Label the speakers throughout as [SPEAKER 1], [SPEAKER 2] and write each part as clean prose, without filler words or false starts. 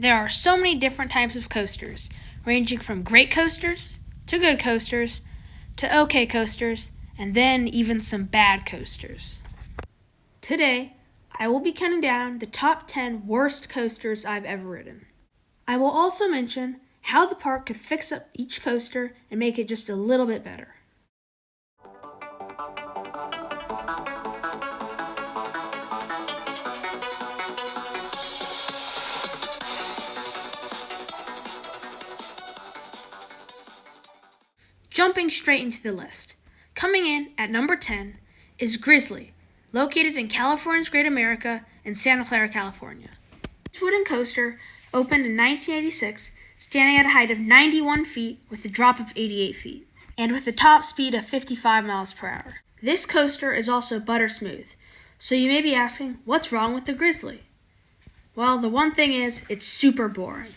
[SPEAKER 1] There are so many different types of coasters, ranging from great coasters, to good coasters, to okay coasters, and then even some bad coasters. Today, I will be counting down the top 10 worst coasters I've ever ridden. I will also mention how the park could fix up each coaster and make it just a little bit better. Jumping straight into the list. Coming in at number 10 is Grizzly, located in California's Great America in Santa Clara, California. This wooden coaster opened in 1986, standing at a height of 91 feet with a drop of 88 feet, and with a top speed of 55 miles per hour. This coaster is also butter smooth, so you may be asking, what's wrong with the Grizzly? Well, the one thing is, it's super boring.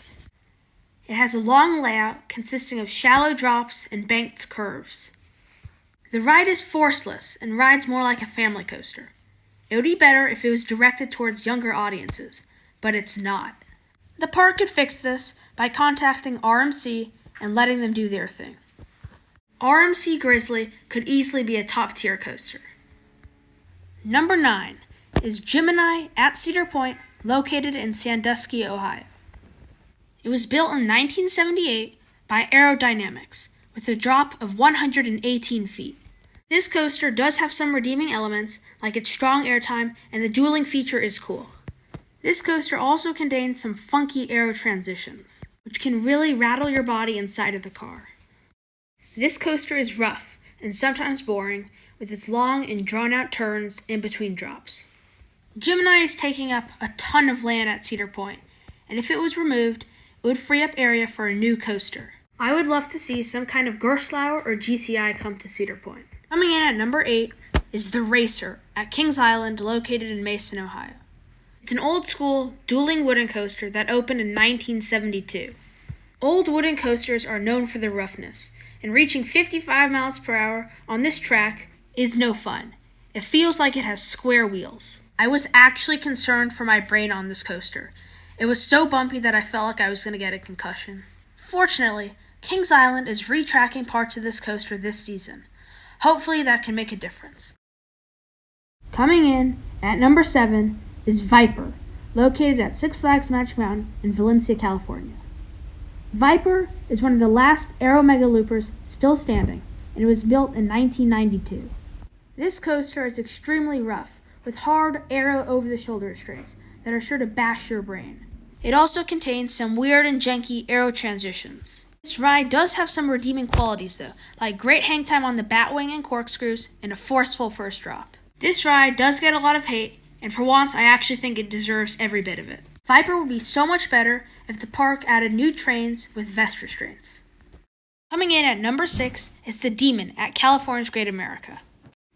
[SPEAKER 1] It has a long layout consisting of shallow drops and banked curves. The ride is forceless and rides more like a family coaster. It would be better if it was directed towards younger audiences, but it's not. The park could fix this by contacting RMC and letting them do their thing. RMC Grizzly could easily be a top-tier coaster. Number 9 is Gemini at Cedar Point, located in Sandusky, Ohio. It was built in 1978 by Aerodynamics, with a drop of 118 feet. This coaster does have some redeeming elements, like its strong airtime, and the dueling feature is cool. This coaster also contains some funky aero transitions, which can really rattle your body inside of the car. This coaster is rough and sometimes boring, with its long and drawn-out turns in between drops. Gemini is taking up a ton of land at Cedar Point, and if it was removed, it would free up area for a new coaster. I would love to see some kind of Gerstlauer or GCI come to Cedar Point. Coming in at number 8 is the Racer at Kings Island, located in Mason, Ohio. It's an old-school, dueling wooden coaster that opened in 1972. Old wooden coasters are known for their roughness, and reaching 55 miles per hour on this track is no fun. It feels like it has square wheels. I was actually concerned for my brain on this coaster. It was so bumpy that I felt like I was going to get a concussion. Fortunately, Kings Island is retracking parts of this coaster this season. Hopefully that can make a difference. Coming in at number 7 is Viper, located at Six Flags Magic Mountain in Valencia, California. Viper is one of the last Aero Mega Loopers still standing, and it was built in 1992. This coaster is extremely rough, with hard Aero over-the-shoulder restraints that are sure to bash your brain. It also contains some weird and janky aero transitions. This ride does have some redeeming qualities though, like great hang time on the batwing and corkscrews, and a forceful first drop. This ride does get a lot of hate, and for once I actually think it deserves every bit of it. Viper would be so much better if the park added new trains with vest restraints. Coming in at number 6 is the Demon at California's Great America.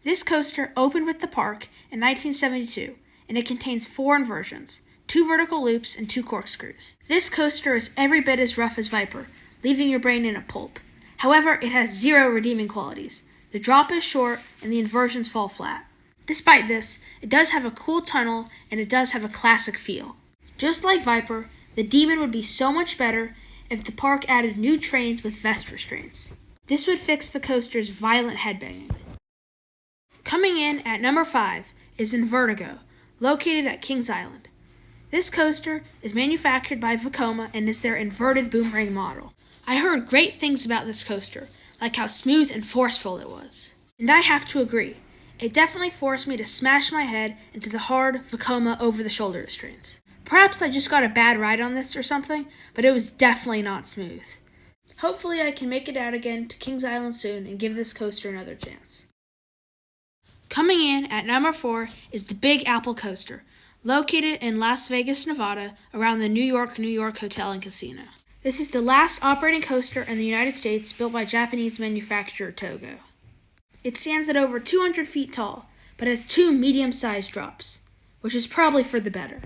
[SPEAKER 1] This coaster opened with the park in 1972, and it contains 4 inversions, 2 vertical loops, and 2 corkscrews. This coaster is every bit as rough as Viper, leaving your brain in a pulp. However, it has 0 redeeming qualities. The drop is short, and the inversions fall flat. Despite this, it does have a cool tunnel, and it does have a classic feel. Just like Viper, the Demon would be so much better if the park added new trains with vest restraints. This would fix the coaster's violent headbanging. Coming in at number 5 is Vertigo, located at Kings Island. This coaster is manufactured by Vekoma and is their inverted Boomerang model. I heard great things about this coaster, like how smooth and forceful it was. And I have to agree, it definitely forced me to smash my head into the hard Vekoma over-the-shoulder restraints. Perhaps I just got a bad ride on this or something, but it was definitely not smooth. Hopefully I can make it out again to Kings Island soon and give this coaster another chance. Coming in at number 4 is the Big Apple Coaster, located in Las Vegas, Nevada, around the New York Hotel and Casino. This is the last operating coaster in the United States built by Japanese manufacturer Togo. It stands at over 200 feet tall, but has 2 medium-sized drops, which is probably for the better.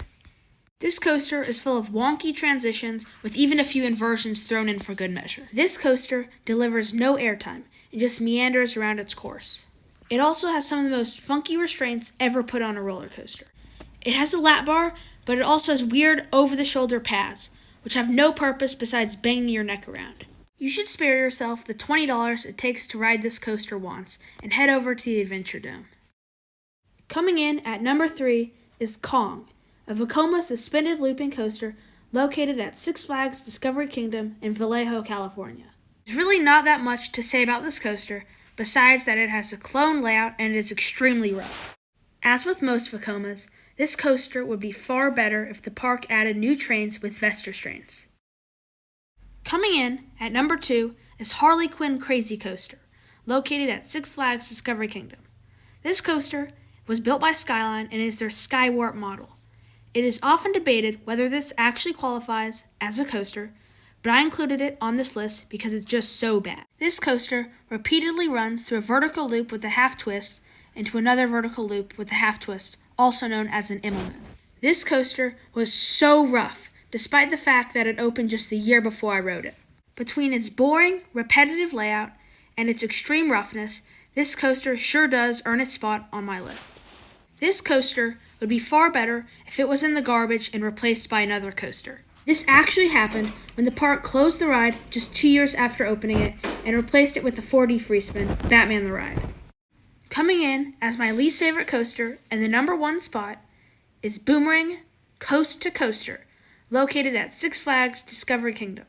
[SPEAKER 1] This coaster is full of wonky transitions with even a few inversions thrown in for good measure. This coaster delivers no airtime and just meanders around its course. It also has some of the most funky restraints ever put on a roller coaster. It has a lap bar, but it also has weird over-the-shoulder pads, which have no purpose besides banging your neck around. You should spare yourself the $20 it takes to ride this coaster once and head over to the Adventure Dome. Coming in at number 3 is Kong, a Vekoma suspended looping coaster located at Six Flags Discovery Kingdom in Vallejo, California. There's really not that much to say about this coaster, besides that it has a clone layout and it is extremely rough. As with most Vekomas, this coaster would be far better if the park added new trains with vest restraints. Coming in at number 2 is Harley Quinn Crazy Coaster, located at Six Flags Discovery Kingdom. This coaster was built by Skyline and is their Skywarp model. It is often debated whether this actually qualifies as a coaster, but I included it on this list because it's just so bad. This coaster repeatedly runs through a vertical loop with a half twist into another vertical loop with a half twist, also known as an Immelman. This coaster was so rough, despite the fact that it opened just the year before I rode it. Between its boring, repetitive layout and its extreme roughness, this coaster sure does earn its spot on my list. This coaster would be far better if it was in the garbage and replaced by another coaster. This actually happened when the park closed the ride just 2 years after opening it and replaced it with the 4D free spin, Batman the Ride. Coming in as my least favorite coaster and the number 1 spot is Boomerang Coast to Coaster, located at Six Flags Discovery Kingdom.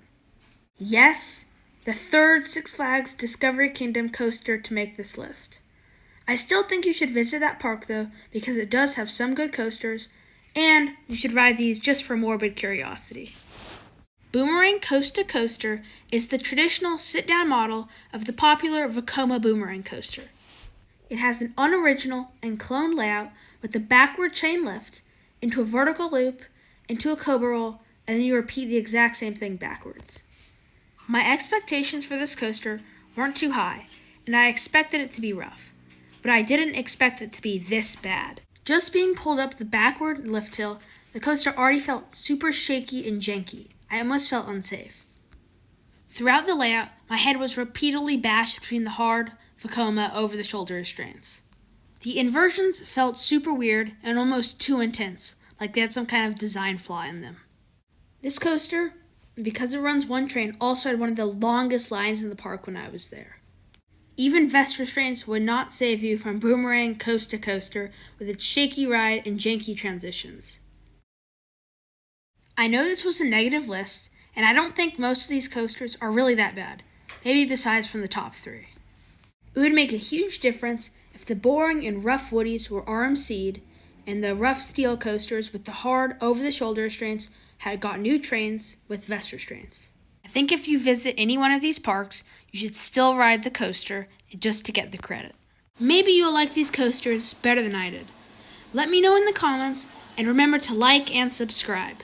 [SPEAKER 1] Yes, the third Six Flags Discovery Kingdom coaster to make this list. I still think you should visit that park though, because it does have some good coasters, and you should ride these just for morbid curiosity. Boomerang Coast to Coaster is the traditional sit-down model of the popular Vekoma Boomerang coaster. It has an unoriginal and cloned layout with a backward chain lift into a vertical loop, into a cobra roll, and then you repeat the exact same thing backwards. My expectations for this coaster weren't too high, and I expected it to be rough, but I didn't expect it to be this bad. Just being pulled up the backward lift hill, the coaster already felt super shaky and janky. I almost felt unsafe. Throughout the layout, my head was repeatedly bashed between the hard Vekoma over-the-shoulder restraints. The inversions felt super weird and almost too intense, like they had some kind of design flaw in them. This coaster, because it runs one train, also had one of the longest lines in the park when I was there. Even vest restraints would not save you from Boomerang Coast to Coaster with its shaky ride and janky transitions. I know this was a negative list, and I don't think most of these coasters are really that bad, maybe besides from the top 3. It would make a huge difference if the boring and rough woodies were RMC'd and the rough steel coasters with the hard over-the-shoulder restraints had got new trains with vest restraints. I think if you visit any one of these parks, you should still ride the coaster just to get the credit. Maybe you'll like these coasters better than I did. Let me know in the comments, and remember to like and subscribe.